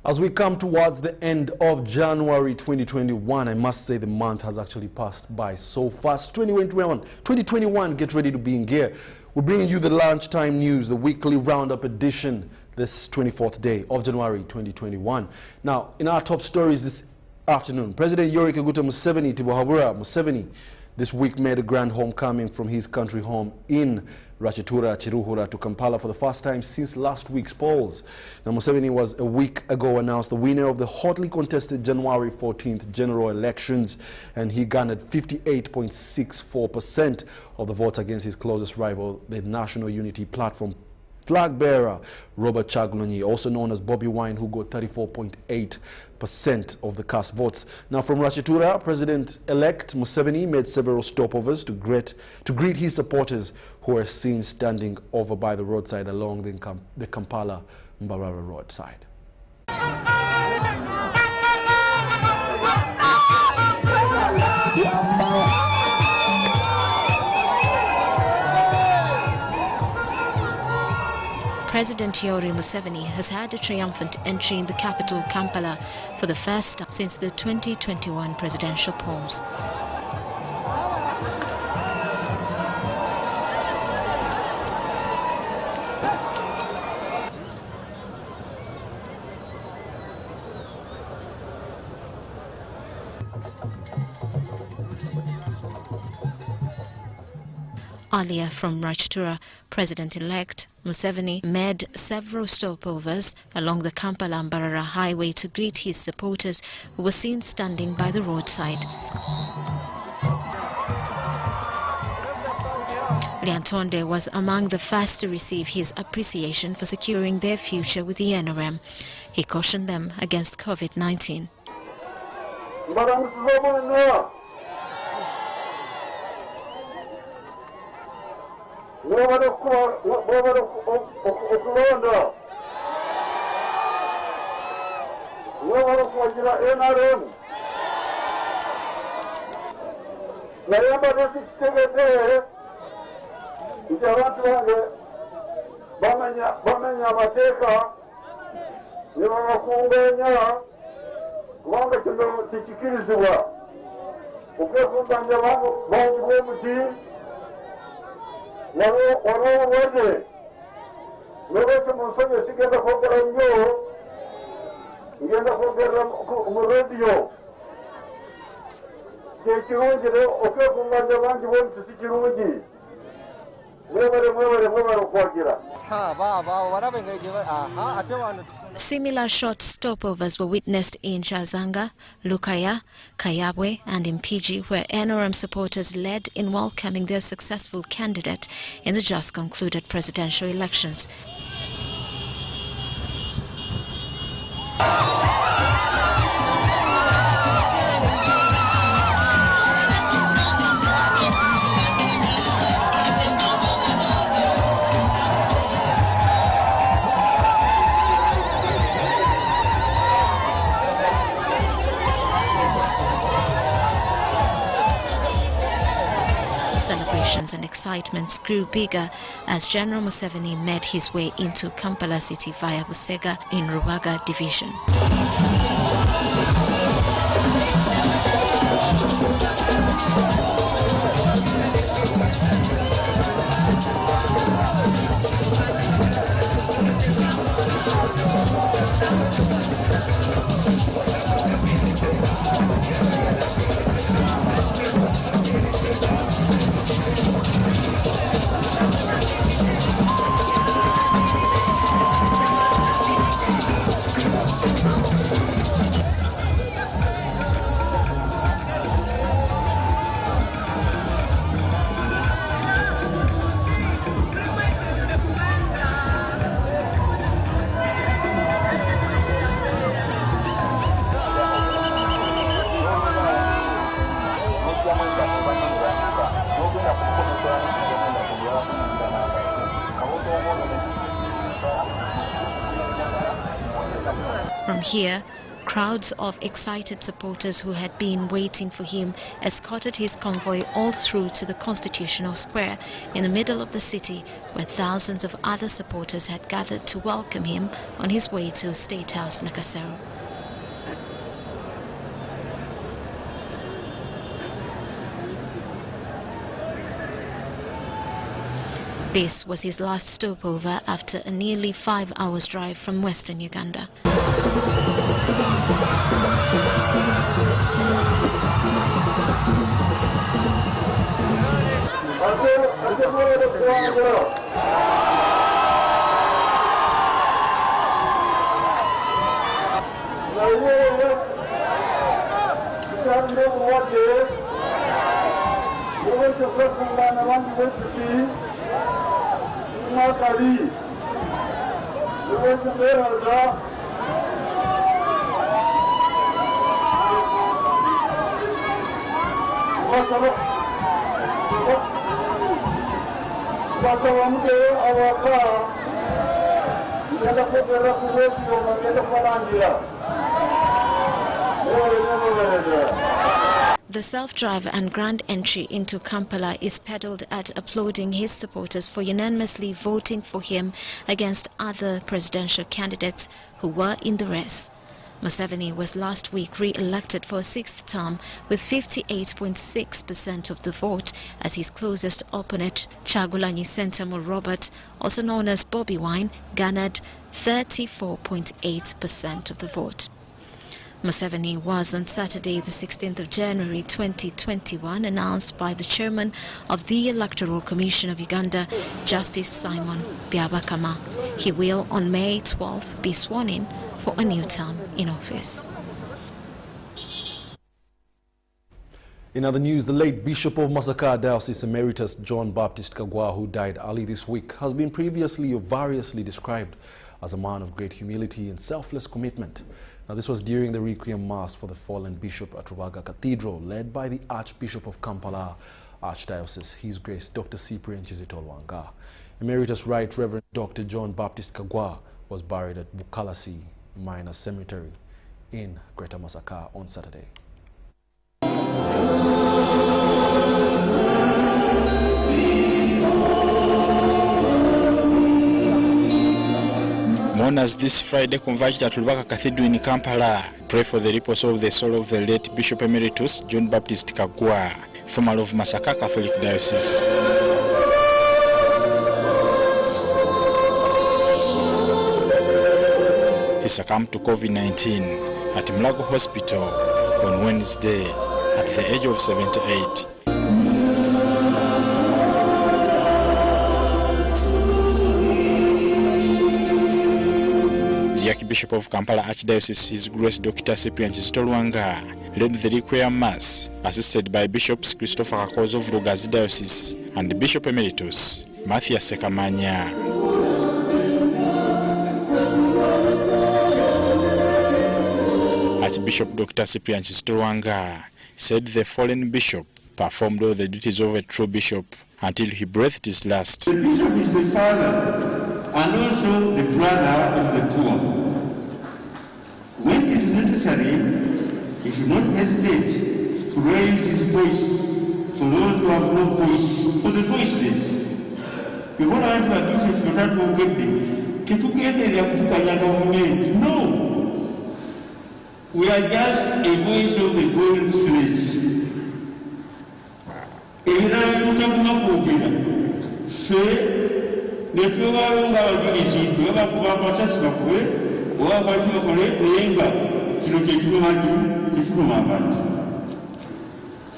As we come towards the end of January 2021, I must say the month has actually passed by so fast. 2021, get ready to be in gear. We're bringing you the lunchtime news, the weekly roundup edition, this 24th day of January 2021. Now, in our top stories this afternoon, President Yoweri Kaguta Museveni Museveni this week made a grand homecoming from his country home in Rwachitura, Chiruhura to Kampala for the first time since last week's polls. Now, Museveni was a week ago announced the winner of the hotly contested January 14th general elections, and he garnered 58.64% of the votes against his closest rival, the National Unity Platform flag bearer Robert Kyagulanyi, also known as Bobi Wine, who got 34.8% of the cast votes. Now, from Rwachitura, President-elect Museveni made several stopovers to greet his supporters who were seen standing over by the roadside along the Kampala-Mbarara roadside. President Yoweri Museveni has had a triumphant entry in the capital, Kampala, for the first time since the 2021 presidential polls. Earlier from Rwachitura, President-elect Museveni made several stopovers along the Kampala-Mbarara highway to greet his supporters who were seen standing by the roadside. Lyantonde was among the first to receive his appreciation for securing their future with the NRM. He cautioned them against COVID-19. Similar short stopovers were witnessed in Chazanga, Lukaya, KAGGWA and Mpigi, where NRM supporters led in welcoming their successful candidate in the just concluded presidential elections. Celebrations and excitement grew bigger as General Museveni made his way into Kampala city via Busega in Rubaga division. From here, Crowds of excited supporters who had been waiting for him escorted his convoy all through to the Constitutional Square in the middle of the city, where thousands of other supporters had gathered to welcome him on his way to State House Nakasero. This was his last stopover after a nearly 5 hours drive from western Uganda. The self-drive and grand entry into Kampala is peddled at applauding his supporters for unanimously voting for him against other presidential candidates who were in the race. Museveni was last week re-elected for a 6th term with 58.6% of the vote, as his closest opponent, Kyagulanyi Ssentamu Robert, also known as Bobi Wine, garnered 34.8% of the vote. Museveni was on Saturday, the 16th of January 2021, announced by the chairman of the Electoral Commission of Uganda, Justice Simon Byabakama. He will, on May 12th, be sworn in for a new term in office. In other news, the late Bishop of Masaka Diocese Emeritus John Baptist KAGGWA, who died early this week, has been previously variously described as a man of great humility and selfless commitment. Now, this was during the Requiem Mass for the fallen Bishop at Rubaga Cathedral, led by the Archbishop of Kampala Archdiocese, His Grace Dr. Cyprian Kizito. Emeritus Right Reverend Dr. John Baptist KAGGWA was buried at Bukalasi Minor Cemetery in Greater Masaka on Saturday. Mourners this Friday converged at Rubaga Cathedral in Kampala. Pray for the repose of the soul of the late Bishop Emeritus John Baptist KAGGWA, former of Masaka Catholic Diocese. He succumbed to COVID-19 at Mulago Hospital on Wednesday at the age of 78. The Archbishop of Kampala Archdiocese, His Grace Dr. Cyprian Kizito led the Requiem Mass, assisted by Bishops Christopher Kakozo of Rugazi Diocese and Bishop Emeritus Matthias Sekamanya. Archbishop Dr. Cyprian Kizito said the fallen bishop performed all the duties of a true bishop until he breathed his last. The bishop is the father and also the brother of the poor. When it is necessary, he should not hesitate to raise his voice for those who have no voice, for the voiceless. No. We are just a voice of the voiceless.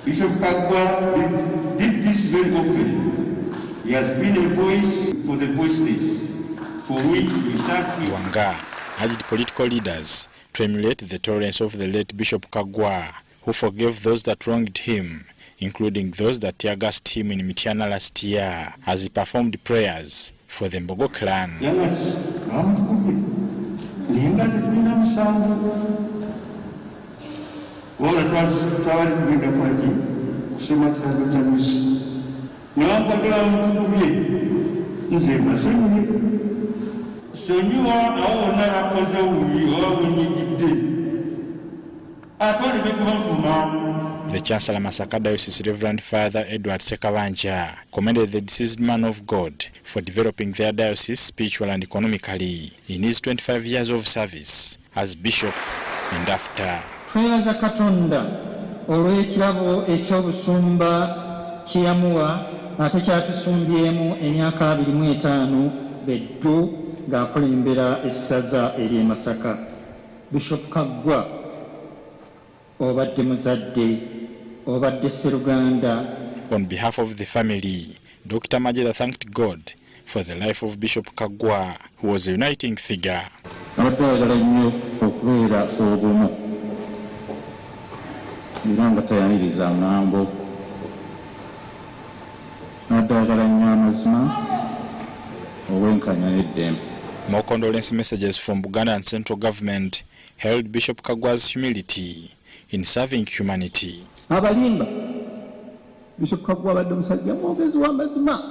Bishop KAGGWA did this very often. He has been a voice for the voiceless, for which we thank you. Wanga urged political leaders to emulate the tolerance of the late Bishop KAGGWA, who forgave those that wronged him, including those that tear-gassed him in Mityana last year, as he performed prayers for the Mbogo clan. The Chancellor Masaka Diocese Reverend Father Edward Sekabanja commended the deceased man of God for developing their diocese spiritual and economically in his 25 years of service as bishop in Dafta. Twebaza Katonda olw'ekirabo eky'obusumba kiyamuwa ate kyatusumbyemu emyaka 25 beddu ng'akulembera essaza ery'e Masaka. Bishop Kaggwa obadde muzadde obadde Sseruganda. On behalf of the family, Dr. Majeda thanked God for the life of Bishop Kaggwa, who was a uniting figure. Abadde ayagala nnyo okubeera obumu era nga tayaniriza ngambo. Abadde ayagala nnyo amazima obwenkanya n'eddembe. More condolence messages from Buganda and central government hailed Bishop Kaggwa's humility in serving humanity. Abalimba Bishop Kaggwa abadde omusajja mwogezi w'amazima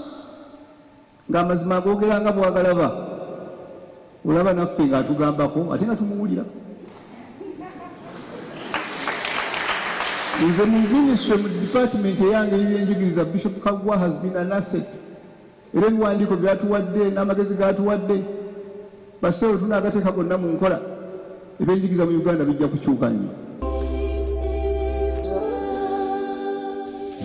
ng'amazima agoogeranga bwagalaba olaba naffe ng'atugambako ate nga tumuwulira. Nze mu ministry mu department eyange y'ebyenjigiriza Bishop Kaggwa has been an asset. Era ebiwandiiko byatuwadde n'amagezi g'atuwadde basewo tunaagateeka gonna mu nkola ebyenjigiriza mu Uganda bijja kukyuka nnyo.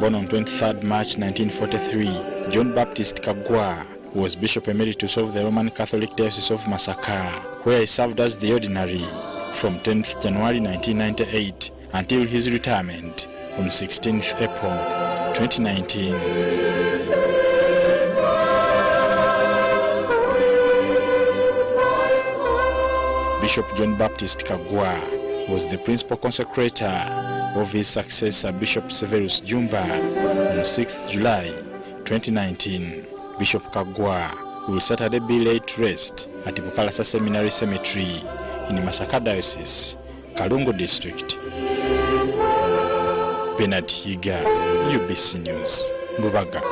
Born on 23rd March 1943, John Baptist Kaggwa was Bishop Emeritus of the Roman Catholic Diocese of Masaka, where he served as the ordinary from 10th January 1998 until his retirement on 16th April 2019. Bishop John Baptist Kaggwa was the principal consecrator of his successor Bishop Severus Jumba on 6th July 2019. Bishop Kaggwa will Saturday be laid to rest at Bukalasa Seminary Cemetery in Masaka Diocese, Kalungu District. Bernard Higa, UBC News, Lubaga.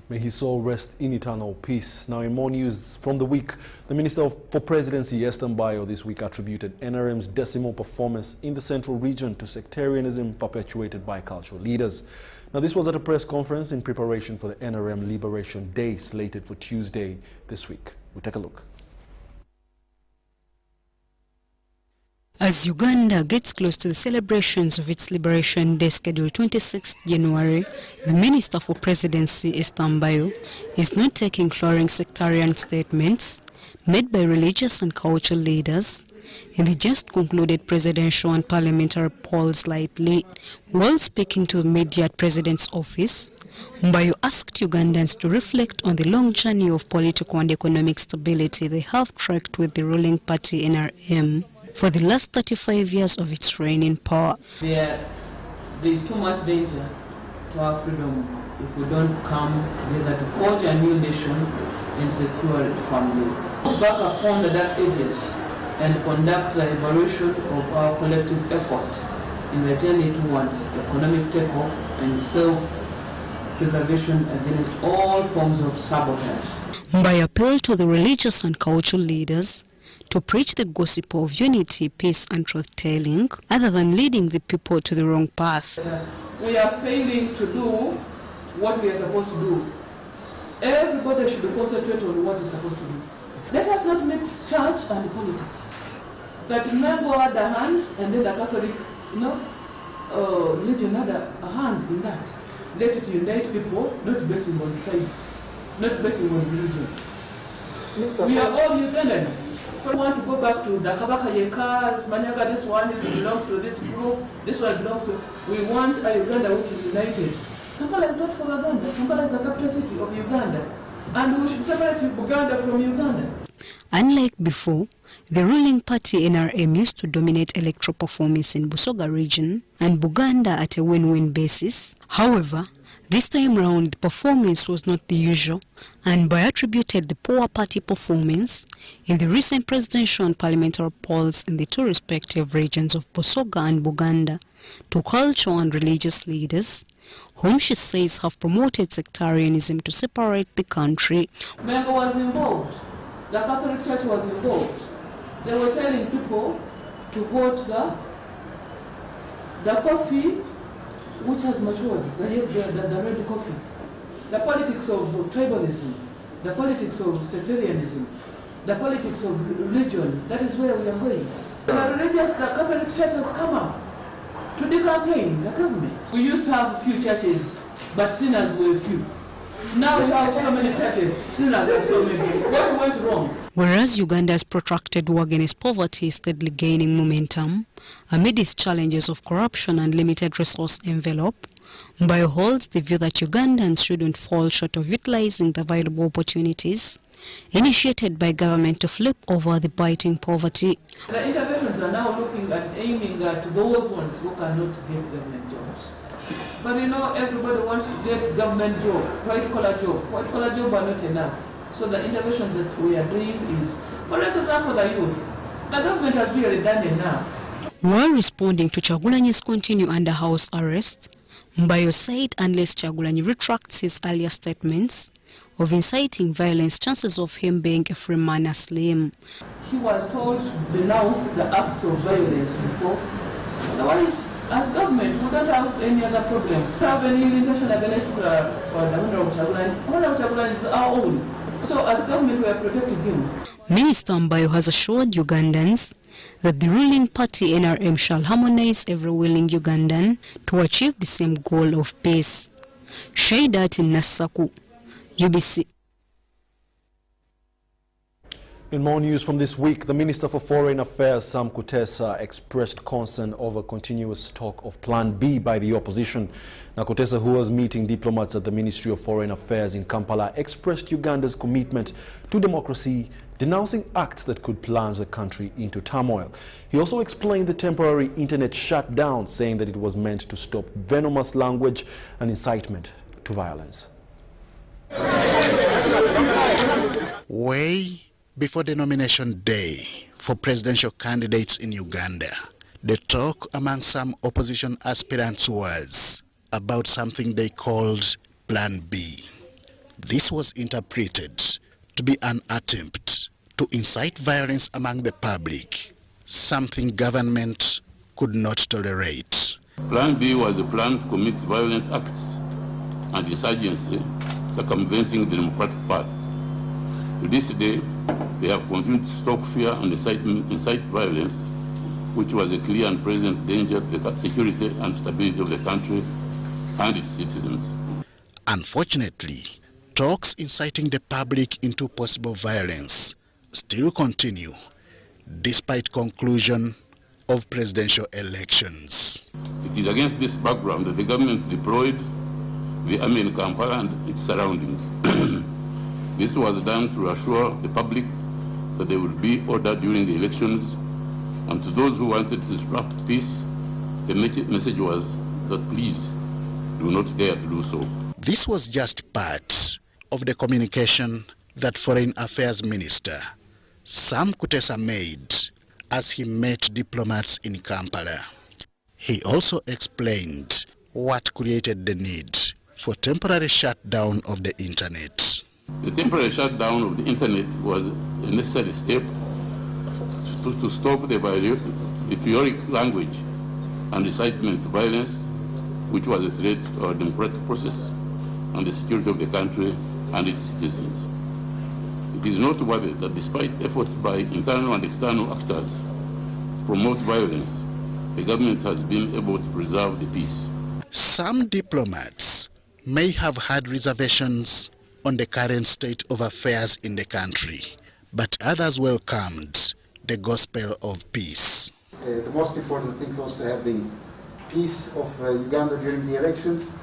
May his soul rest in eternal peace. Now, in more news from the week, the Minister for Presidency, Esther Mbayo, this week attributed NRM's decimal performance in the central region to sectarianism perpetuated by cultural leaders. Now, this was at a press conference in preparation for the NRM Liberation Day slated for Tuesday this week. We'll take a look. As Uganda gets close to the celebrations of its Liberation Day scheduled 26th January, the Minister for Presidency, Esther Mbayo, is not taking cloying sectarian statements made by religious and cultural leaders in the just concluded presidential and parliamentary polls lightly. While speaking to the media at President's office, Mbayo asked Ugandans to reflect on the long journey of political and economic stability they have tracked with the ruling party NRM for the last 35 years of its reign in power. There is too much danger to our freedom if we don't come together to forge a new nation and secure it firmly. Look back upon the dark ages and conduct the evaluation of our collective effort in the journey towards economic takeoff and self-preservation against all forms of sabotage. Mbayo appealed to the religious and cultural leaders to preach the gospel of unity, peace and truth-telling, other than leading the people to the wrong path. We are failing to do what we are supposed to do. Everybody should concentrate on what is supposed to do. Let us not mix church and politics. That may go hand a hand and then the Catholic, religion had a hand in that. Let it unite people, not basing on faith, not basing on religion. We are all Ugandans. We want to go back to the Kabaka Yeka, Manyaga, this one belongs to this group, this one belongs to... We want a Uganda which is united. Kampala is not for Uganda. Kampala is the capital city of Uganda. And we should separate Buganda from Uganda. Unlike before, the ruling party NRM used to dominate electoral performance in Busoga region and Buganda at a win-win basis. However, this time round, the performance was not the usual, and Mbayo attributed the poor party performance in the recent presidential and parliamentary polls in the two respective regions of Busoga and Buganda to cultural and religious leaders, whom she says have promoted sectarianism to separate the country. Member was involved. The Catholic Church was involved. They were telling people to vote the coffee which has matured, the red coffee. The politics of tribalism, the politics of sectarianism, the politics of religion, that is where we are going. The Catholic Church has come up to decampaign the government. We used to have few churches, but sinners were few. Now we have so many churches, sinners are so many. What went wrong? Whereas Uganda's protracted war against poverty is steadily gaining momentum, amid its challenges of corruption and limited resource envelope, Mbayo holds the view that Ugandans shouldn't fall short of utilizing the available opportunities initiated by government to flip over the biting poverty. The interventions are now looking at aiming at those ones who cannot get government jobs. But you know, everybody wants to get government job, white-collar job. White-collar job are not enough. So the interventions that we are doing is, for example, the youth. The government has really done enough. While responding to Kyagulanyi's continue under house arrest, Mbayo said unless Kyagulanyi retracts his earlier statements of inciting violence, chances of him being a free man are slim. He was told to denounce the acts of violence before. Otherwise, as government, we don't have any other problem. We don't have any limitation against the Honorable Kyagulanyi. Honorable Kyagulanyi is our own. So as government, we are protecting him. Minister Mbayo has assured Ugandans that the ruling party NRM shall harmonize every willing Ugandan to achieve the same goal of peace. Shaidat Nasaku, UBC. In more news from this week, the Minister for Foreign Affairs, Sam Kutesa, expressed concern over continuous talk of Plan B by the opposition. Now, Kutesa, who was meeting diplomats at the Ministry of Foreign Affairs in Kampala, expressed Uganda's commitment to democracy, denouncing acts that could plunge the country into turmoil. He also explained the temporary internet shutdown, saying that it was meant to stop venomous language and incitement to violence. Way before the nomination day for presidential candidates in Uganda, the talk among some opposition aspirants was about something they called Plan B. This was interpreted to be an attempt to incite violence among the public, something government could not tolerate. Plan B was a plan to commit violent acts and insurgency, circumventing the democratic path. To this day, they have continued to stoke fear and incite violence, which was a clear and present danger to the security and stability of the country and its citizens. Unfortunately, talks inciting the public into possible violence still continue, despite conclusion of presidential elections. It is against this background that the government deployed the army in Kampala and its surroundings. This was done to assure the public that they would be ordered during the elections, and to those who wanted to disrupt peace, the message was that please do not dare to do so. This was just part of the communication that Foreign Affairs Minister Sam Kutesa made as he met diplomats in Kampala. He also explained what created the need for temporary shutdown of the internet. The temporary shutdown of the internet was a necessary step to stop the vitriolic language and incitement to violence, which was a threat to our democratic process and the security of the country and its citizens. It is noteworthy that despite efforts by internal and external actors to promote violence, the government has been able to preserve the peace. Some diplomats may have had reservations on the current state of affairs in the country, but others welcomed the gospel of peace. The most important thing was to have the peace of Uganda during the elections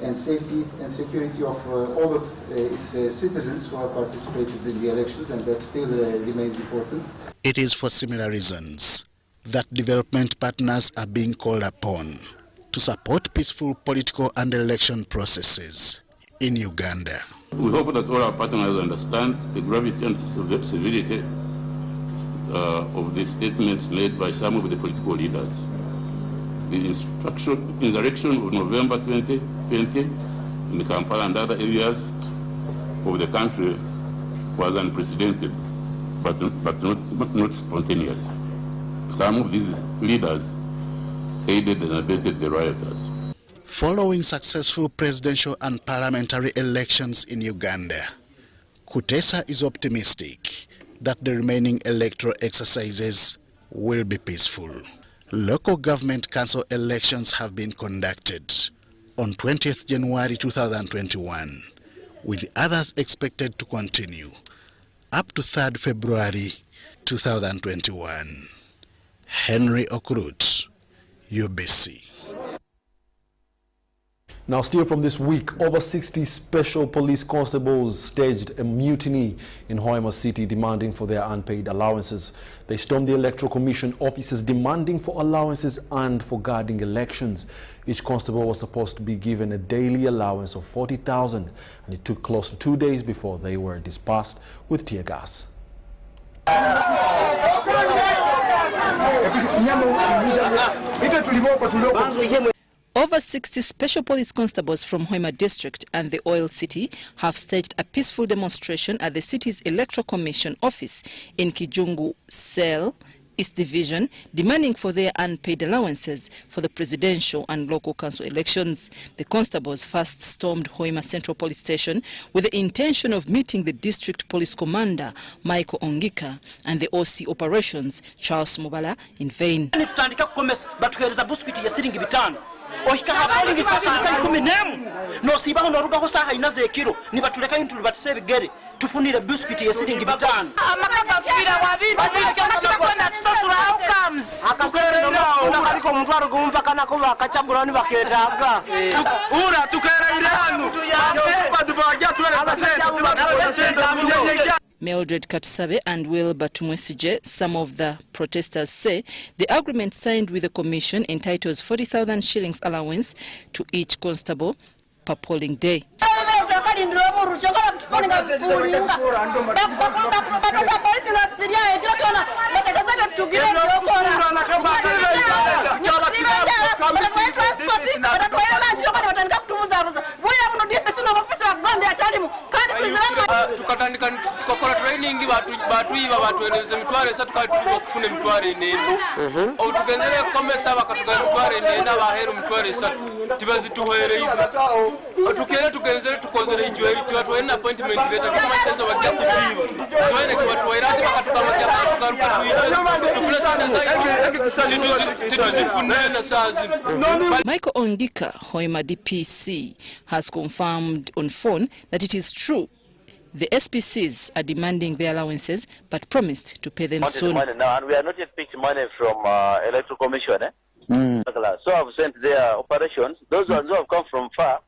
and safety and security of all of its citizens who have participated in the elections, and that still remains important. It is for similar reasons that development partners are being called upon to support peaceful political and election processes in Uganda. We hope that all our partners understand the gravity and severity of the statements made by some of the political leaders. The insurrection of November 2020 in Kampala and other areas of the country was unprecedented, but not spontaneous. some of these leaders aided and abetted the rioters. Following successful presidential and parliamentary elections in Uganda, Kutesa is optimistic that the remaining electoral exercises will be peaceful. Local government council elections have been conducted on 20th January 2021, with others expected to continue up to 3rd February 2021. Henry Okurut, UBC. Now, still from this week, over 60 special police constables staged a mutiny in HOIMA city demanding for their unpaid allowances. They stormed the Electoral Commission offices demanding for allowances and for guarding elections. Each constable was supposed to be given a daily allowance of 40,000, and it took close to 2 days before they were dispersed with tear gas. Over 60 special police constables from HOIMA district and the Oil City have staged a peaceful demonstration at the city's Electoral Commission office in Kijungu Cell, East Division, demanding for their unpaid allowances for the presidential and local council elections. The constables first stormed HOIMA Central Police Station with the intention of meeting the District Police Commander, Michael Ongika, and the OC Operations, Charles Mubala, in vain. tufunire biscuit yesiringi bitano akaliko mutwaro gumva kana kuba akachagurani baketaga ura tukerere hano Mildred Katusabe and Wilbur Tumwesije, some of the protesters say the agreement signed with the commission entitles 40,000 shillings allowance to each constable per polling day. tukatandika tukakora training batu iba batu eneze mitware sa tukatuba kufune mitware nene obutugenzere komesa bakatuga mitware nene abaheru mitware sa tibazituhere izo tukere tugenzere tukozere ijweri twatwe na appointment letter kama chenzo bagia kusiba twene kwa watu wairati bakatuga makia tukaruka tufule sana zaidi tituzifune na sazi. Michael Ongika, HOIMA DPC, has confirmed on phone that it is true the SPCs are demanding their allowances, but promised to pay them soon. Money now, and we are not yet picking money from Electoral Commission. So I've sent their operations. Those ones who have come from far,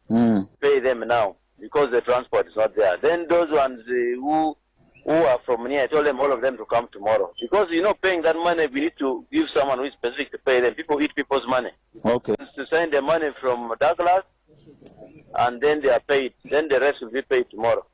pay them now because the transport is not there. Then those ones who are from near, I told them all of them to come tomorrow. Because paying that money, we need to give someone who is specific to pay them. People eat people's money. Okay. To send the money from Douglas, and then they are paid. Then the rest will be paid tomorrow.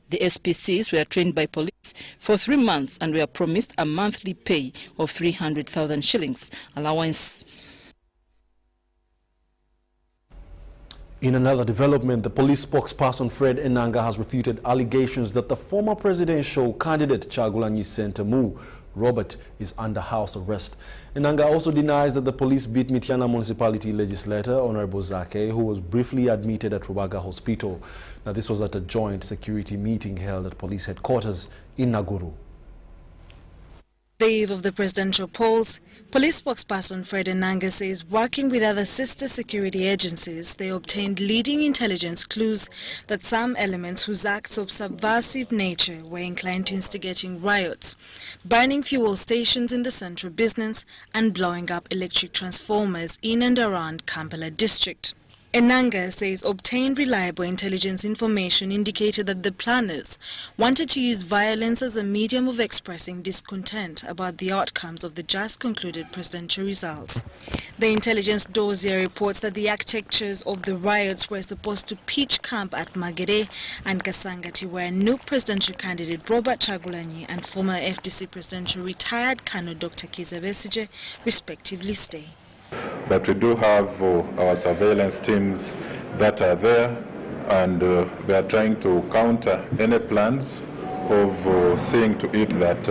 The SPCs were trained by police for 3 months and were promised a monthly pay of 300,000 shillings allowance. In another development, the police spokesperson Fred Enanga has refuted allegations that the former presidential candidate Kyagulanyi Ssentamu Robert is under house arrest. Enanga also denies that the police beat Mityana Municipality legislator Honorable Zake, who was briefly admitted at Rubaga Hospital. Now, this was at a joint security meeting held at police headquarters in Naguru. The eve of the presidential polls, police spokesperson Fred Enanga says working with other sister security agencies, they obtained leading intelligence clues that some elements whose acts of subversive nature were inclined to instigating riots, burning fuel stations in the central business and blowing up electric transformers in and around Kampala district. Enanga says obtained reliable intelligence information indicated that the planners wanted to use violence as a medium of expressing discontent about the outcomes of the just concluded presidential results. The intelligence dossier reports that the architectures of the riots were supposed to pitch camp at Magere and Kasangati, where new presidential candidate Robert Chagulanyi and former FDC presidential retired Colonel Dr. Kizza Besigye respectively stay. But we do have our surveillance teams that are there, and they are trying to counter any plans of seeing to it that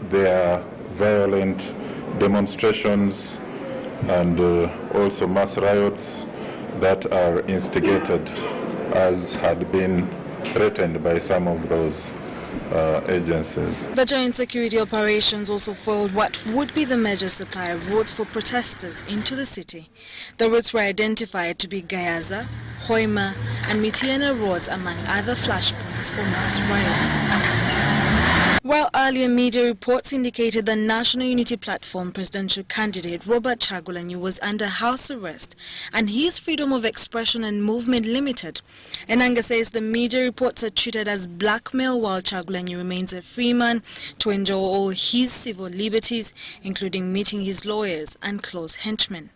there are violent demonstrations and also mass riots that are instigated, as had been threatened by some of those agencies. The joint security operations also foiled what would be the major supply of routes for protesters into the city. The routes were identified to be Gayaza, Hoima and Mitiana roads, among other flashpoints for mass riots. While earlier media reports indicated the National Unity Platform presidential candidate Robert Chagulanyi was under house arrest and his freedom of expression and movement limited, Enanga says the media reports are treated as blackmail while Chagulanyi remains a free man to enjoy all his civil liberties, including meeting his lawyers and close henchmen.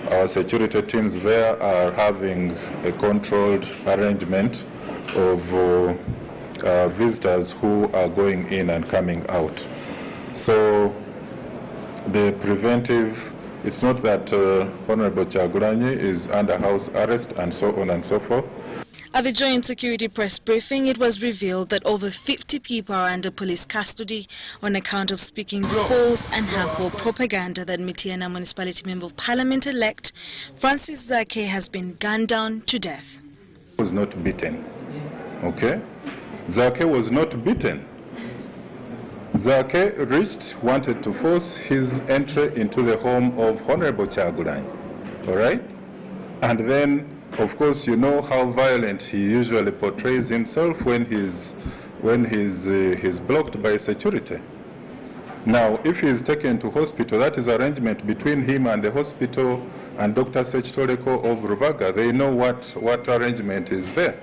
Our security teams there are having a controlled arrangement of visitors who are going in and coming out. So the preventive, it's not that Honorable Chagulanyi is under house arrest and so on and so forth. At the joint security press briefing, it was revealed that over 50 people are under police custody on account of speaking false and harmful propaganda that Mitiana Municipality Member of Parliament-elect Francis Zake has been gunned down to death. He was not beaten, okay? Zake was not beaten. Zake wanted to force his entry into the home of Honorable Chagulanyi, all right? And then, of course, you know how violent he usually portrays himself when he's blocked by security. Now, if he is taken to hospital, that is arrangement between him and the hospital and Dr. NTOROKO of Rubaga. They know what arrangement is there,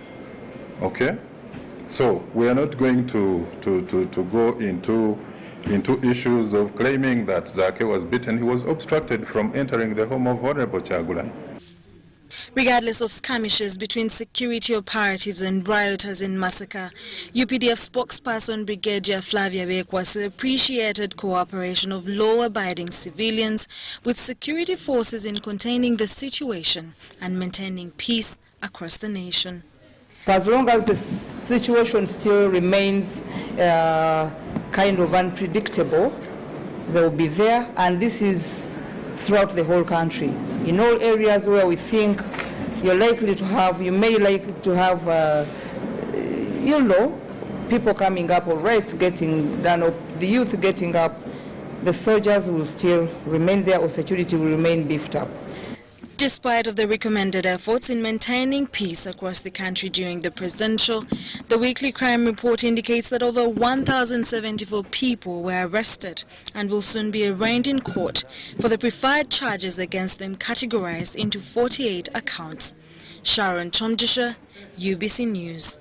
okay? So we are not going to go into issues of claiming that Zake was beaten. He was obstructed from entering the home of Honorable Chagulanyi. Regardless of skirmishes between security operatives and rioters in massacre, UPDF spokesperson Brigadier Flavia Bekwaso appreciated cooperation of law-abiding civilians with security forces in containing the situation and maintaining peace across the nation. As long as the situation still remains kind of unpredictable, they will be there, and this is throughout the whole country. In all areas where we think you may like to have, people coming up or riots getting done, or the youth getting up, the soldiers will still remain there, or security will remain beefed up. Despite of the recommended efforts in maintaining peace across the country during the presidential, the weekly crime report indicates that over 1,074 people were arrested and will soon be arraigned in court for the preferred charges against them, categorized into 48 accounts. Sharon Chomjisha, UBC News.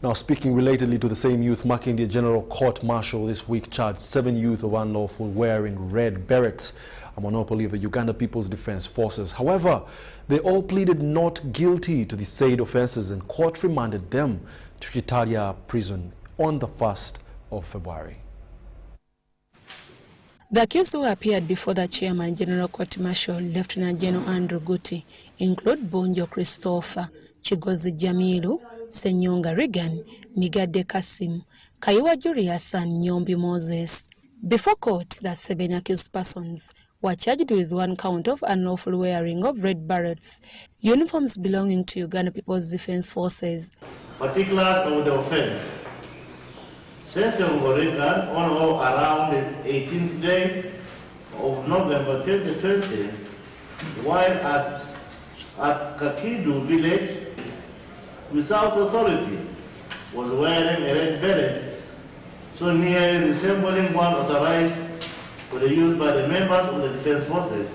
Now, speaking relatedly to the same youth, marking the General Court Martial this week charged 7 youth of unlawful wearing red berets, a monopoly of the Uganda People's Defense Forces. However, they all pleaded not guilty to the said offences, and court remanded them to Chitalia prison on the 1st of February. The accused who appeared before the Chairman General Court Martial, Lieutenant General Andrew Guti, include Bonjo Christopher, Chigozi Jamilu, Senyonga Regan, Migade Kasim, Kaiwa Julius and Nyombi Moses. Before court, the 7 accused persons were charged with 1 count of unlawful wearing of red berets, uniforms belonging to Uganda People's Defense Forces. Particular to the offense Session was returned on or around the 18th day of November 2020, while at Kakidu village, without authority, was wearing a red beret, so nearly resembling one authorized for the use by the members of the defense forces,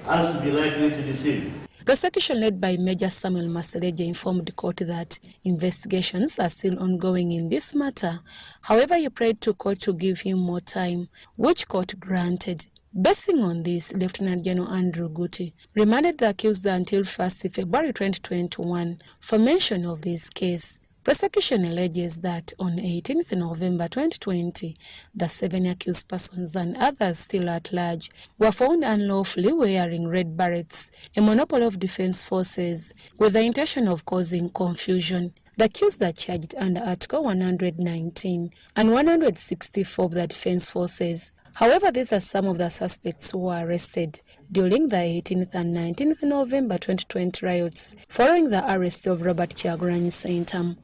as to be likely to deceive. Prosecution led by Major Samuel Maseleje informed the court that investigations are still ongoing in this matter. However, he prayed to court to give him more time, which court granted. Basing on this, Lieutenant General Andrew Guti remanded the accused until 1st February 2021 for mention of this case. Prosecution alleges that on 18th November 2020, the 7 accused persons and others still at large were found unlawfully wearing red berets, a monopoly of defense forces, with the intention of causing confusion. The accused are charged under Article 119 and 164 of the Defense Forces. However, these are some of the suspects who were arrested during the 18th and 19th November 2020 riots following the arrest of Robert Kyagulanyi Ssentamu.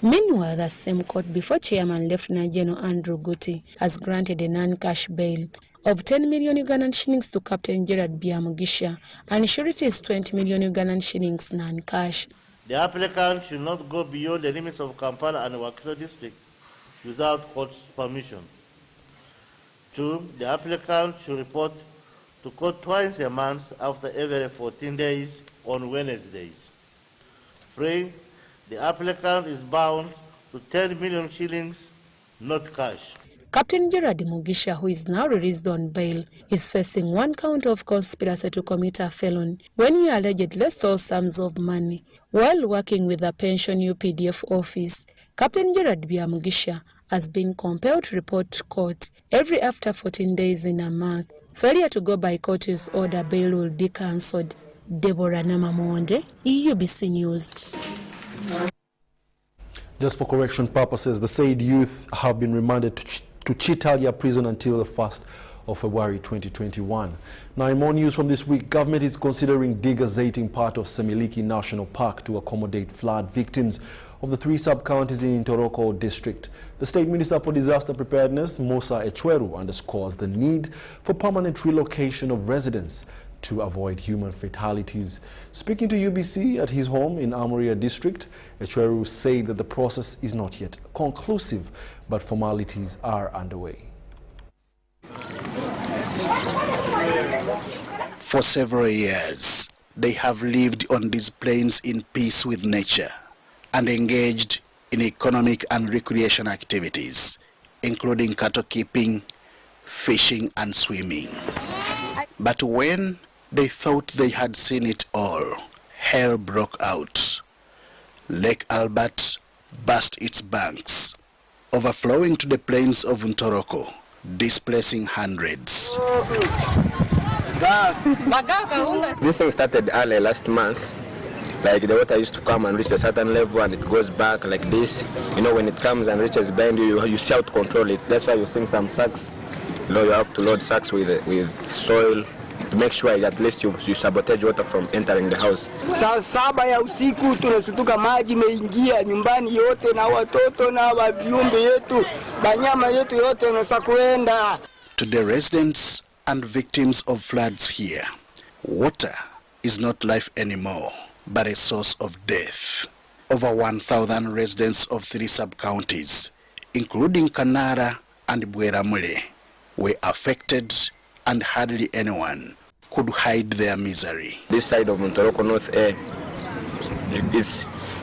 Meanwhile, the same court before Chairman Lieutenant General Andrew Guti has granted a non-cash bail of 10 million Ugandan shillings to Captain Gerard Byamugisha and sureties 20 million Ugandan shillings non-cash. The applicant should not go beyond the limits of Kampala and Wakiso district without court's permission. 2. The applicant should report to court twice a month after every 14 days on Wednesdays. 3. The applicant is bound to 10 million shillings, not cash. Captain Gerard Mugisha, who is now released on bail, is facing 1 count of conspiracy to commit a felony when he allegedly stole sums of money while working with the pension UPDF office. Captain Gerard Byamugisha has been compelled to report to court every after 14 days in a month. Failure to go by court's order, bail will be cancelled. Deborah Namamonde, UBC News. Just for correction purposes, the said youth have been remanded to Chitalia prison until the 1st of February 2021. Now, in more news from this week, government is considering degazetting part of Semiliki National Park to accommodate flood victims of the 3 sub-counties in NTOROKO district. The State Minister for Disaster Preparedness, Musa Echweru, underscores the need for permanent relocation of residents to avoid human fatalities. Speaking to UBC at his home in Amuria district, Echweru said that the process is not yet conclusive, but formalities are underway. For several years, they have lived on these plains in peace with nature and engaged in economic and recreation activities, including cattle keeping, fishing and swimming. But when they thought they had seen it all, hell broke out. Lake Albert burst its banks, overflowing to the plains of NTOROKO, displacing hundreds. This thing started early last month. Like the water used to come and reach a certain level and it goes back like this. You know, when it comes and reaches behind you, you see how to control it. That's why you're seeing some sacks. You know, you have to load sacks with soil to make sure at least you sabotage water from entering the house. Saa 7 ya usiku tunasutuka maji meingia nyumbani yote na watoto na viumbe yetu, banyama yetu yote yanaweza kuenda. To the residents and victims of floods here, water is not life anymore, but a source of death. Over 1,000 residents of 3 sub-counties, including Kanara and Bweramule, were affected, and hardly anyone could hide their misery. This side of NTOROKO North A,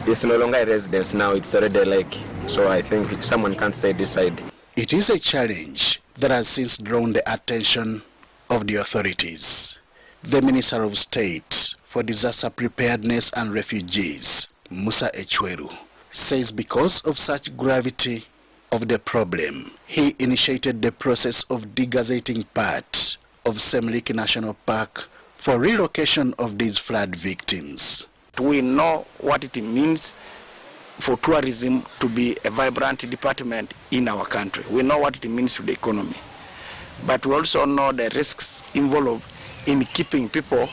it's no longer a residence now, it's already a lake. So I think someone can't stay this side. It is a challenge that has since drawn the attention of the authorities. The Minister of State for Disaster Preparedness and Refugees, Musa Echweru, says because of such gravity of the problem, he initiated the process of degazetting part of Semiliki National Park for relocation of these flood victims. We know what it means for tourism to be a vibrant department in our country. We know what it means to the economy. But we also know the risks involved in keeping people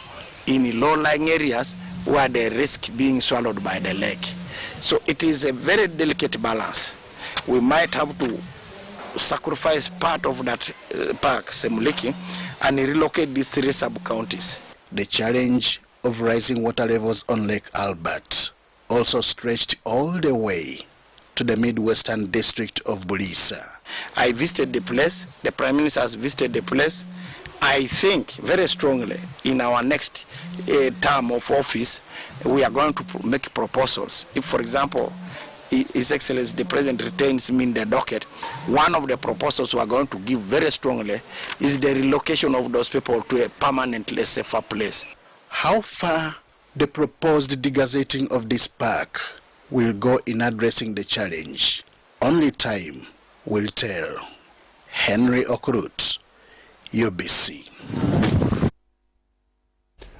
in low-lying areas where they risk being swallowed by the lake. So it is a very delicate balance. we might have to sacrifice part of that park, Semuliki, and relocate these 3 sub-counties. The challenge of rising water levels on Lake Albert also stretched all the way to the Midwestern district of Bulisa. I visited the place, the Prime Minister has visited the place. I think very strongly in our next term of office, we are going to make proposals. If, for example, His Excellency the President retains me in the docket, one of the proposals we are going to give very strongly is the relocation of those people to a permanently safer place. How far the proposed degazetting of this park will go in addressing the challenge, only time will tell. Henry Okrut, UBC.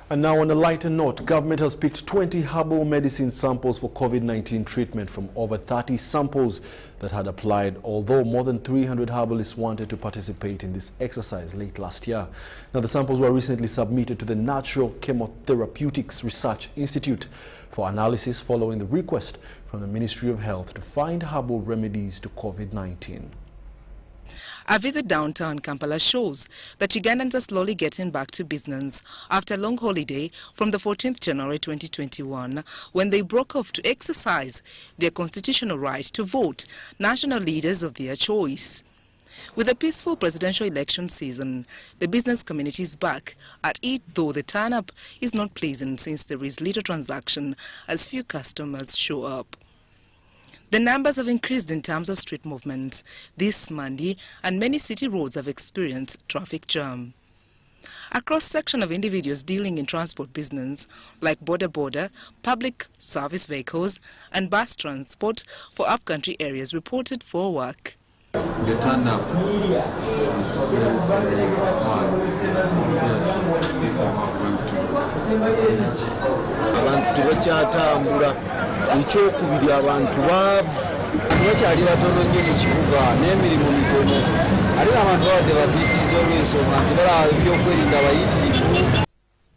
And now on a lighter note, government has picked 20 herbal medicine samples for COVID-19 treatment from over 30 samples that had applied, although more than 300 herbalists wanted to participate in this exercise late last year. Now the samples were recently submitted to the Natural Chemotherapeutics Research Institute for analysis following the request from the Ministry of Health to find herbal remedies to COVID-19. A visit downtown Kampala shows that Ugandans are slowly getting back to business after a long holiday from the 14th January 2021, when they broke off to exercise their constitutional right to vote national leaders of their choice. With a peaceful presidential election season, the business community is back at it, though the turn-up is not pleasant since there is little transaction as few customers show up. The numbers have increased in terms of street movements this Monday, and many city roads have experienced traffic jam. A cross-section of individuals dealing in transport business, like border, public service vehicles, and bus transport for upcountry areas, reported for work. The turn-up is very high compared to people who are going to abantu tebakyatambula ekyokubiri abantu baavu bakyali batono nnyo mu kibuga n'emirimu mitono ate n'abantu babadde batiitiiza olw'ensonga nti balaba ebyokwerinda bayitirivu.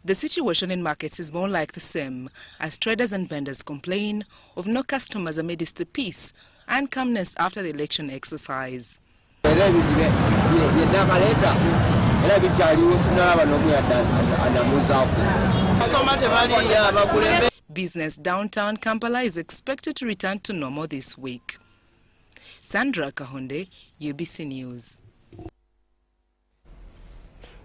The situation in markets is more like the same as traders and vendors complain of no customers amidst the peace and calmness after the election exercise. Business downtown Kampala is expected to return to normal this week. Sandra Kahonde, UBC News.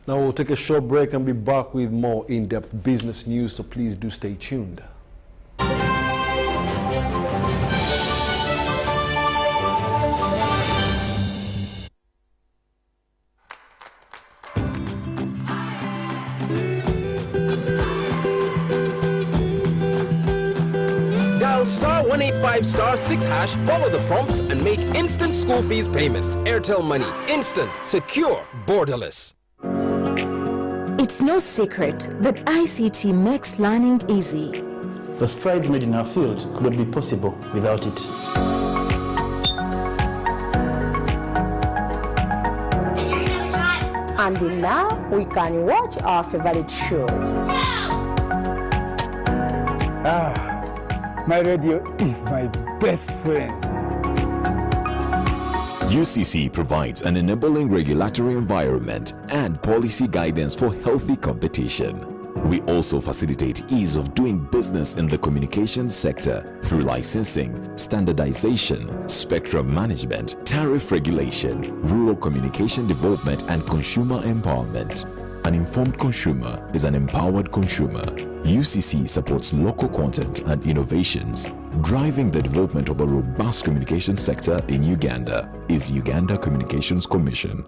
Now we'll take a short break and be back with more in-depth business news, so please do stay tuned. Dial *185*6#, follow the prompts and make instant school fees payments. Airtel Money, instant, secure, borderless. It's no secret that ICT makes learning easy. The strides made in our field could not be possible without it. And now we can watch our favorite show. My radio is my best friend. UCC provides an enabling regulatory environment and policy guidance for healthy competition. We also facilitate ease of doing business in the communications sector through licensing, standardization, spectrum management, tariff regulation, rural communication development, and consumer empowerment. An informed consumer is an empowered consumer. UCC supports local content and innovations. Driving the development of a robust communication sector in Uganda is Uganda Communications Commission.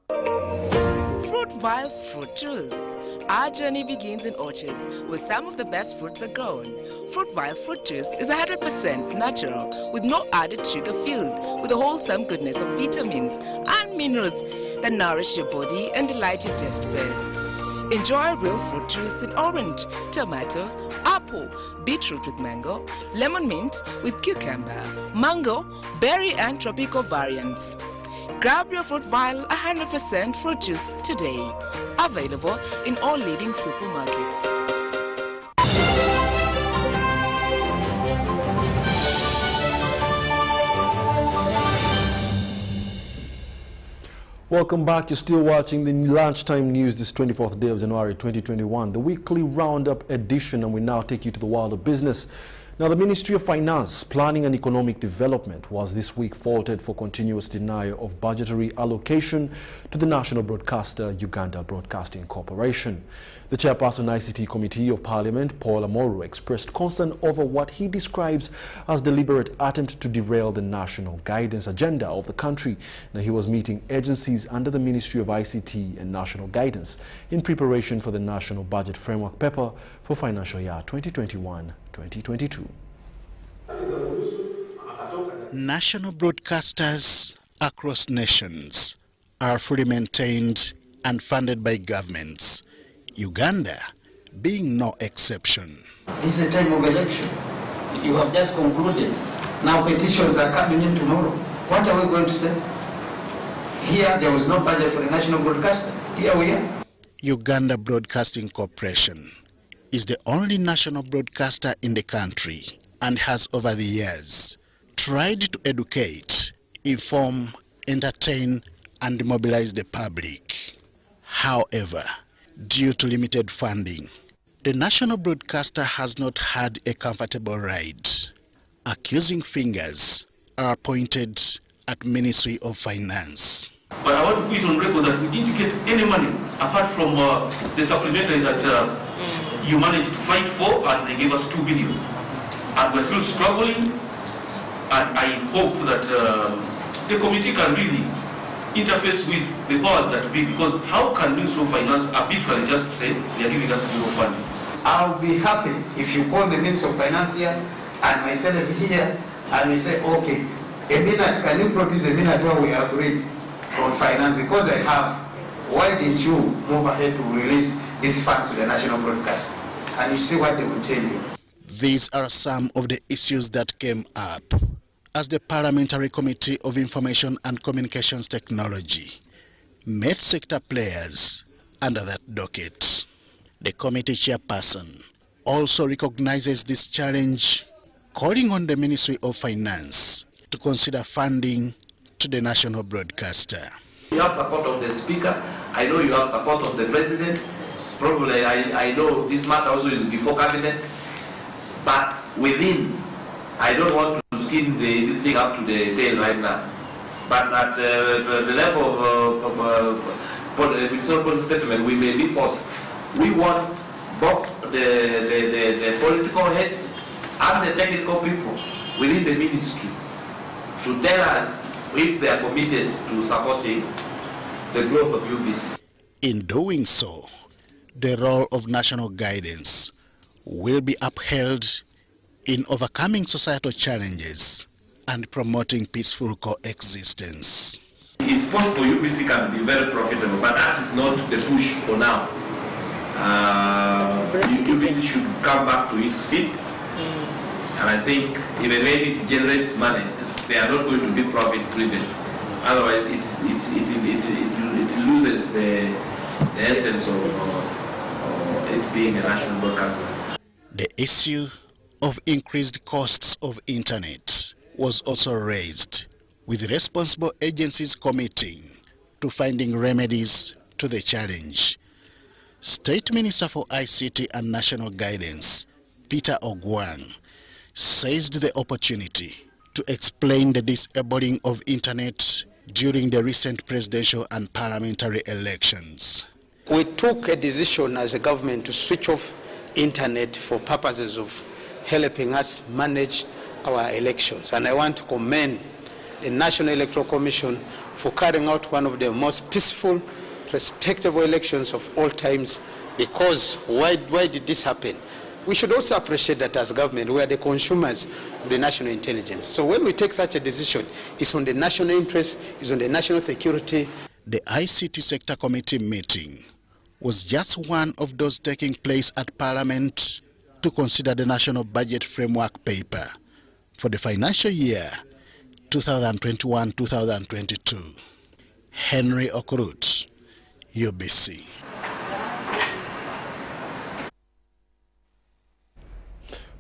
Fruitvale Fruit Juice. Our journey begins in orchards where some of the best fruits are grown. Fruitvale Fruit Juice is 100% natural with no added sugar, filled with the wholesome goodness of vitamins and minerals that nourish your body and delight your taste buds. Enjoy real fruit juice in orange, tomato, apple, beetroot with mango, lemon mint with cucumber, mango, berry and tropical variants. Grab your Fruitvale 100% fruit juice today. Available in all leading supermarkets. Welcome back. You're still watching the Lunchtime News this 24th day of January 2021, the weekly roundup edition, and we now take you to the world of business. Now, the Ministry of Finance, Planning and Economic Development was this week faulted for continuous denial of budgetary allocation to the national broadcaster, Uganda Broadcasting Corporation. The chairperson ICT Committee of Parliament, Paul Amoro, expressed concern over what he describes as deliberate attempt to derail the national guidance agenda of the country. Now, he was meeting agencies under the Ministry of ICT and National Guidance in preparation for the National Budget Framework Paper for financial year 2021-2022. National broadcasters across nations are fully maintained and funded by governments, Uganda being no exception. This is a time of election. You have just concluded. Now petitions are coming in tomorrow. What are we going to say? Here there was no budget for the national broadcaster. Here we are. Uganda Broadcasting Corporation is the only national broadcaster in the country and has over the years tried to educate, inform, entertain and mobilize the public. However, due to limited funding, the national broadcaster has not had a comfortable ride. Accusing fingers are pointed at Ministry of Finance. But I want to put it on record that we didn't get any money apart from the supplementary that you managed to fight for, and they gave us 2 billion. And we're still struggling, and I hope that the committee can really interface with the powers that be, because how can Ministry of Finance arbitrarily just say they are giving us zero funding? I'll be happy if you call the Minister of Finance here and myself here and we say, okay, a minute, can you produce a minute where we agreed from finance, because I have, why didn't you move ahead to release these funds to the national broadcast? And you see what they will tell you. These are some of the issues that came up as the Parliamentary Committee of Information and Communications Technology met sector players under that docket. The committee chairperson also recognizes this challenge, calling on the Ministry of Finance to consider funding to the national broadcaster. You have support of the Speaker. I know you have support of the President. Probably I know this matter also is before Cabinet. But within, I don't want to skin this thing up to the tail right now. But at the level of ministerial policy statement, we may be forced. We want both the political heads and the technical people within the ministry to tell us if they are committed to supporting the growth of UBC. In doing so, the role of national guidance will be upheld in overcoming societal challenges and promoting peaceful coexistence. It's possible UBC can be very profitable, but that is not the push for now. UBC should come back to its feet, and I think even when it generates money, they are not going to be profit-driven. Otherwise, it loses the essence of it being a national broadcaster. The issue of increased costs of internet was also raised, with responsible agencies committing to finding remedies to the challenge. State Minister for ICT and National Guidance, Peter Ogwang, seized the opportunity to explain the disabling of internet during the recent presidential and parliamentary elections. We took a decision as a government to switch off internet for purposes of helping us manage our elections. And I want to commend the National Electoral Commission for carrying out one of the most peaceful, respectable elections of all times. Because why did this happen? We should also appreciate that as government, we are the consumers of the national intelligence. So when we take such a decision, it's on the national interest, it's on the national security. The ICT Sector Committee meeting was just one of those taking place at Parliament to consider the National Budget Framework Paper for the financial year 2021-2022. Henry Okurut, UBC.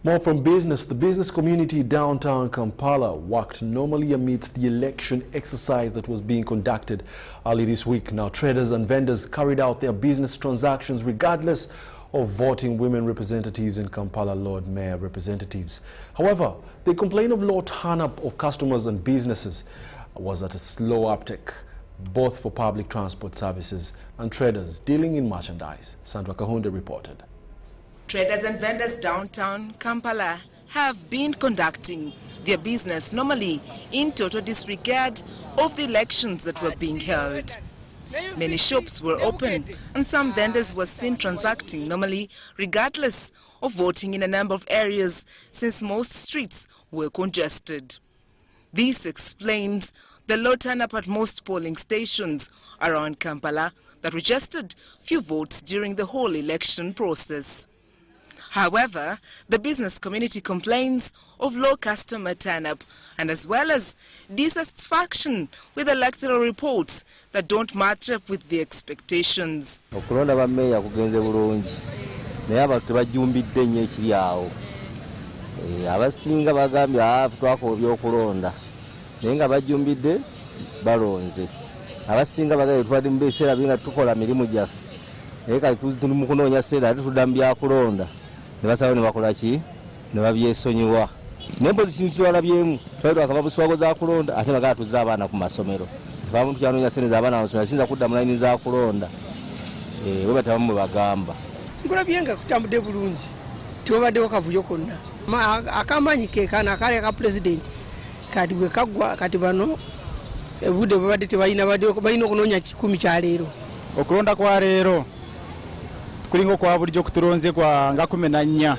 More from business. The business community downtown Kampala worked normally amidst the election exercise that was being conducted early this week. Now, traders and vendors carried out their business transactions regardless of voting women representatives and Kampala Lord Mayor representatives. However, they complain of low turn-up of customers and businesses was at a slow uptake, both for public transport services and traders dealing in merchandise. Sandra Kahunde reported. Traders and vendors downtown Kampala have been conducting their business normally in total disregard of the elections that were being held. Many shops were open and some vendors were seen transacting normally regardless of voting in a number of areas since most streets were congested. This explains the low turn-up at most polling stations around Kampala that registered few votes during the whole election process. However, the business community complains of low customer turn-up and as well as dissatisfaction with electoral reports that don't match up with the expectations. Okulonda ba meya kugenze bulungi naye abantu bajumbidde nnyo ekiri awo. Abasinga bagambye twakoobya okulonda naye nga bajumbidde balonze. Abasinga bagambye twali mu biseera binga tukola mirimu gyaffe naye kati tuli mu kunoonya sseera ate tudda mu byakulonda. Nebasawo ne bakola ki ne babyesonyiwa nempozi kintu kyalabyemu twali twakava buswago za kulonda ate bagala tuzza abaana ku masomero tebamuntu kyanoonya sente z'abaana amasomero asinza kudda mu layini za kulonda we batabamu bwe bagamba nkulabye nga kutambudde bulungi tewabaddewo kavuyo konna akamanyi keekana akali aka pulezidenti kati bwe kaggwa kati bano ebudde bwebadde tebalina okunoonya kikumi kya leero okulonda kwa leero kulingo kwa bulijjo kuturonze kwa nga 14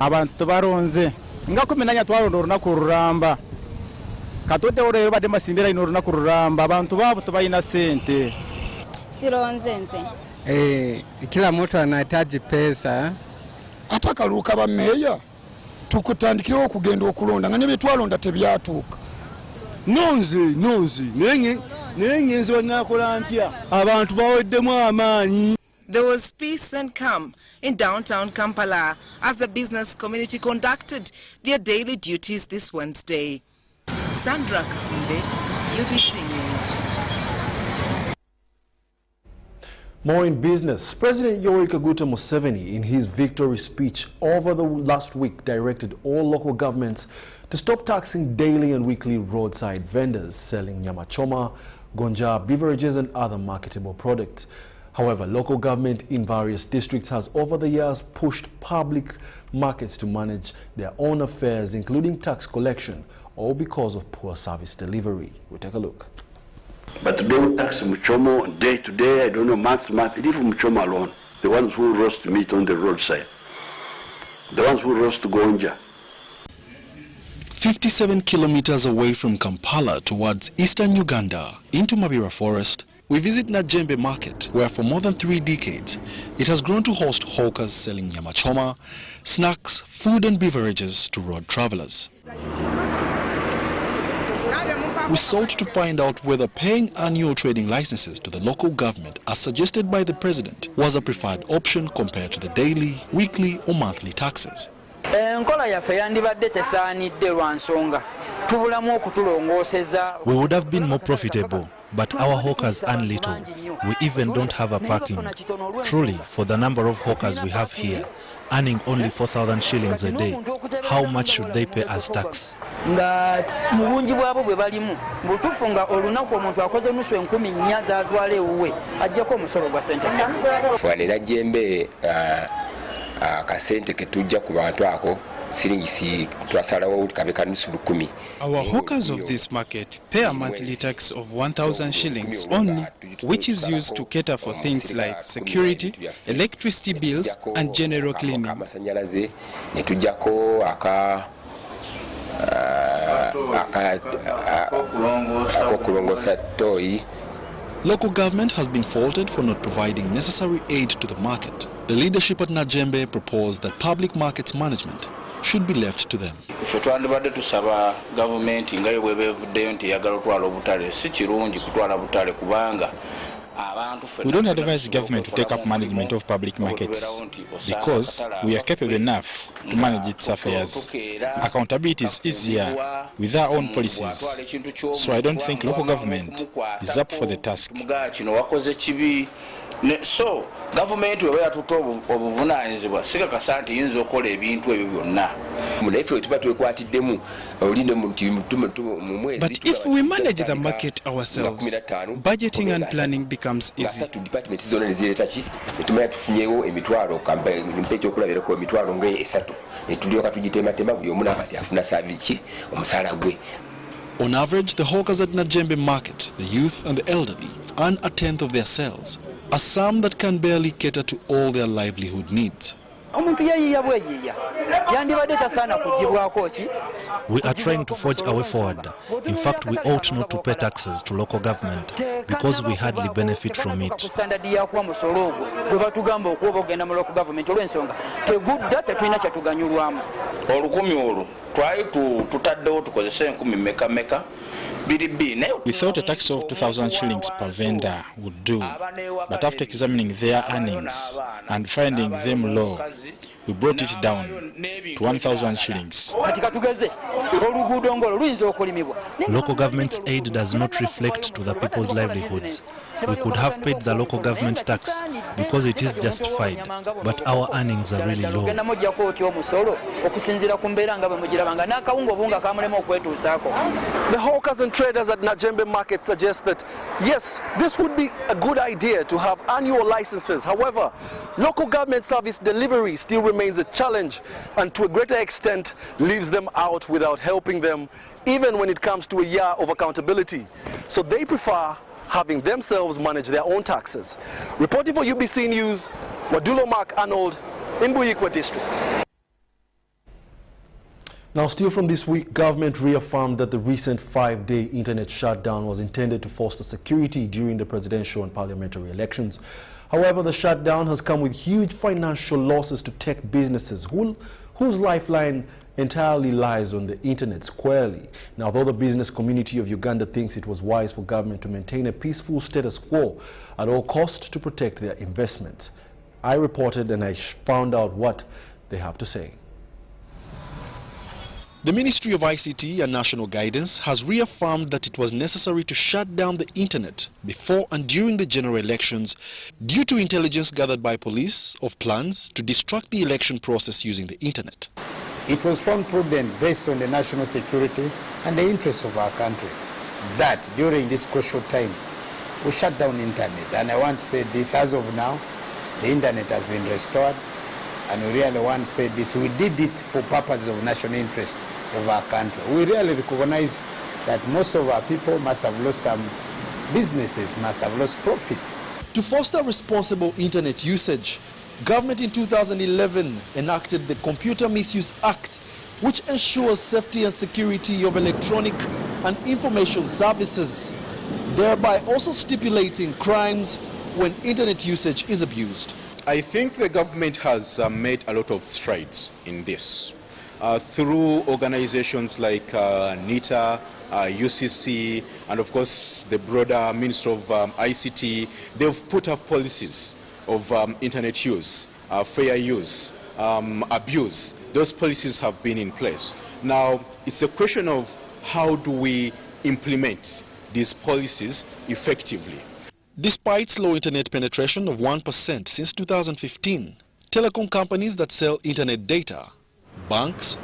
abantu baronze nga 14 twalonda olunaku olulamba katote olero badde masimbira ino olunaku olulamba abantu baabo tebalina sente sironze nze kila mtu anahitaji pesa atakaluka ba meya tukutandikira okugenda okulonda nga ne betwalonda tebyatuuka nonze nenyenzi wanakola ntya abantu baweddemu amaanyi. There was peace and calm in downtown Kampala as the business community conducted their daily duties this Wednesday. Sandra Kakunde, UBC News. More in business. President MUSEVENI, in his victory speech over the last week, directed all local governments to stop taxing daily and weekly roadside vendors selling nyama choma, gonja, beverages and other marketable products. However, local government in various districts has over the years pushed public markets to manage their own affairs, including tax collection, all because of poor service delivery. We'll take a look. But don't tax Muchomo day to day, I don't know, month to month, leave Muchomo alone. The ones who roast meat on the roadside. The ones who roast gonja. 57 kilometers away from Kampala towards eastern Uganda into Mabira Forest, we visit Najembe Market, where for more than 3 decades, it has grown to host hawkers selling nyama choma, snacks, food and beverages to road travelers. We sought to find out whether paying annual trading licenses to the local government, as suggested by the president, was a preferred option compared to the daily, weekly or monthly taxes. We would have been more profitable, but our hawkers earn little. We even don't have a parking. Truly, for the number of hawkers we have here, earning only 4,000 shillings a day, how much should they pay as tax? Our hawkers of this market pay a monthly tax of 1,000 shillings only, which is used to cater for things like security, electricity bills and general cleaning. Local government has been faulted for not providing necessary aid to the market. The leadership at Najembe proposed that public markets management should be left to them. If twandibadde tusaba government nga bwebevuddeyo nti yagala okutwala obutale si kirungi kutwala butale kubanga We don't advise the government to take up management of public markets because we are capable enough to manage its affairs. Accountability is easier with our own policies, so I don't think local government is up for the task. So government we were to obuvunanyizibwa sikakasa nti yinza okola ebintu ebyo byonna. But if we manage the market ourselves, budgeting and planning becomes easy. On average, the hawkers at Najembe Market, the youth and the elderly, earn a tenth of their sales, a sum that can barely cater to all their livelihood needs. We are trying to forge our way forward. In fact, we ought not to pay taxes to local government because we hardly benefit from it. We thought a tax of 2,000 shillings per vendor would do, but after examining their earnings and finding them low, we brought it down to 1,000 shillings. Local government's aid does not reflect to the people's livelihoods. We could have paid the local government tax because it is justified, but our earnings are really low. The hawkers and traders at Najembe Market suggest that, yes, this would be a good idea to have annual licenses. However, local government service delivery still remains a challenge and to a greater extent leaves them out without helping them, even when it comes to a year of accountability. So they prefer having themselves manage their own taxes. Reporting for UBC News, Wadulo Arnold in Buyikwa District. Now, still from this week, government reaffirmed that the recent 5-day internet shutdown was intended to foster security during the presidential and parliamentary elections. However, the shutdown has come with huge financial losses to tech businesses whose lifeline entirely lies on the internet squarely. Now, though the business community of Uganda thinks it was wise for government to maintain a peaceful status quo at all costs to protect their investment, I reported and I found out what they have to say. The Ministry of ICT and National Guidance has reaffirmed that it was necessary to shut down the internet before and during the general elections due to intelligence gathered by police of plans to distract the election process using the internet. It was found prudent, based on the national security and the interests of our country, that during this crucial time we shut down the internet. And I want to say this, as of now, the internet has been restored, and we really want to say this, we did it for purposes of national interest of our country. We really recognize that most of our people must have lost some businesses, must have lost profits. To foster responsible internet usage, government in 2011 enacted the Computer Misuse Act, which ensures safety and security of electronic and information services, thereby also stipulating crimes when internet usage is abused. I think the government has made a lot of strides in this. Through organizations like NITA, UCC, and of course the broader Ministry of ICT, they've put up policies of internet use, fair use, abuse. Those policies have been in place. Now, it's a question of how do we implement these policies effectively. Despite slow internet penetration of 1% since 2015, telecom companies that sell internet data, banks,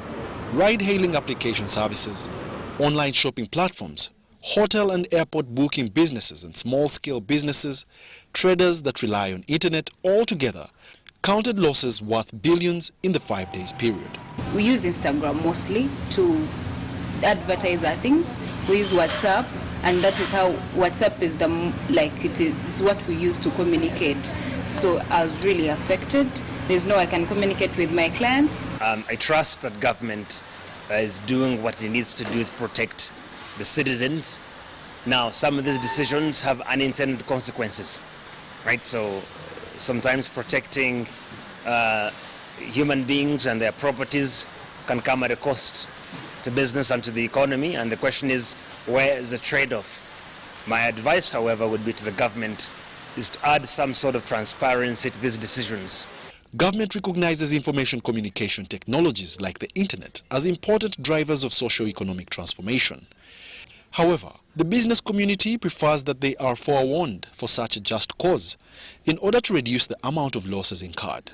ride-hailing application services, online shopping platforms, hotel and airport booking businesses and small-scale businesses, traders that rely on internet altogether, counted losses worth billions in the 5 days period. We use Instagram mostly to advertise our things. We use WhatsApp, and that is how WhatsApp is it is what we use to communicate. So I was really affected. There's no way I can communicate with my clients. I trust that government is doing what it needs to do to protect the citizens. Now, some of these decisions have unintended consequences, right? So sometimes protecting human beings and their properties can come at a cost to business and to the economy, and the question is, where is the trade-off? My advice, however, would be to the government is to add some sort of transparency to these decisions. Government recognizes information communication technologies like the internet as important drivers of socio-economic transformation. However, the business community prefers that they are forewarned for such a just cause in order to reduce the amount of losses incurred.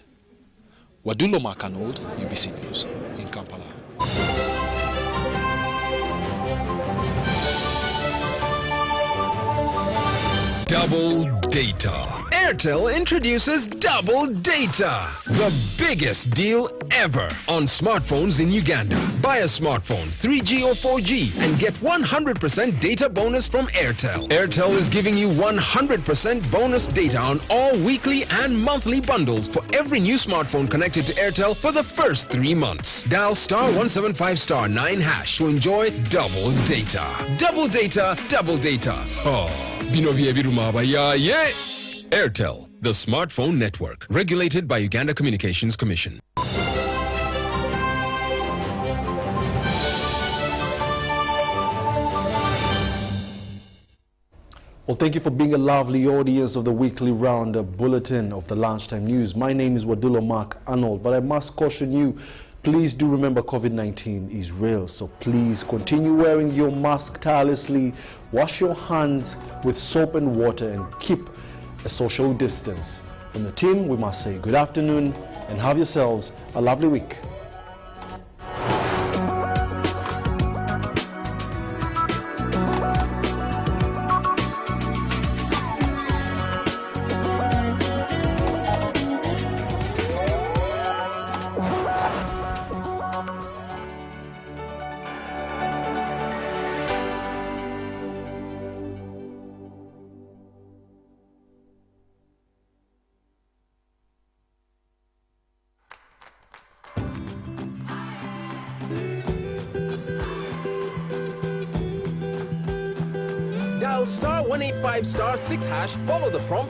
Wadulo, Arnold, UBC News in Kampala. Double data. Airtel introduces double data, the biggest deal ever on smartphones in Uganda. Buy a smartphone, 3G or 4G, and get 100% data bonus from Airtel. Airtel is giving you 100% bonus data on all weekly and monthly bundles for every new smartphone connected to Airtel for the first 3 months. Dial *175*9# to enjoy double data. Double data, double data. Oh, bino bye biruma abayaye. Airtel, the smartphone network, regulated by Uganda Communications Commission. Well, thank you for being a lovely audience of the weekly round bulletin of the Lunchtime News. My name is Wadulo Arnold, but I must caution you, please do remember COVID-19 is real, so please continue wearing your mask tirelessly, wash your hands with soap and water, and keep a social distance. From the team, we must say good afternoon and have yourselves a lovely week. Dial *185*6#, follow the prompt